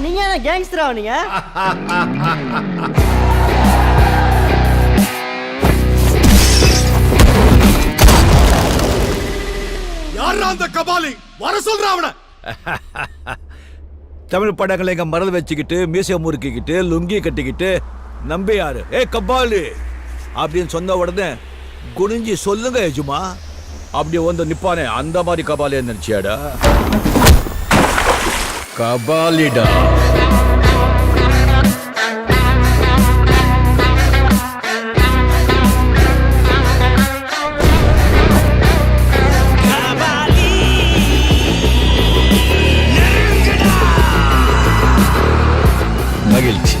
நீங்க என்ன கேங்ஸ்டரா நீங்க? யாரா அந்த கபாலி? வர சொல்ற அவன. தமிழ் படங்களை எங்க மரல் வச்சுக்கிட்டு மீசை முறுக்கிக்கிட்டு லுங்கி கட்டிக்கிட்டு நம்பியாரு ஏ கபாலி அப்படின்னு சொன்ன உடனே குனிஞ்சி சொல்லுங்க எஜுமா அப்படி வந்து நிப்பானே அந்த மாதிரி கபாலி நினைச்சியாடா? கபாலிடா. மகிழ்ச்சி.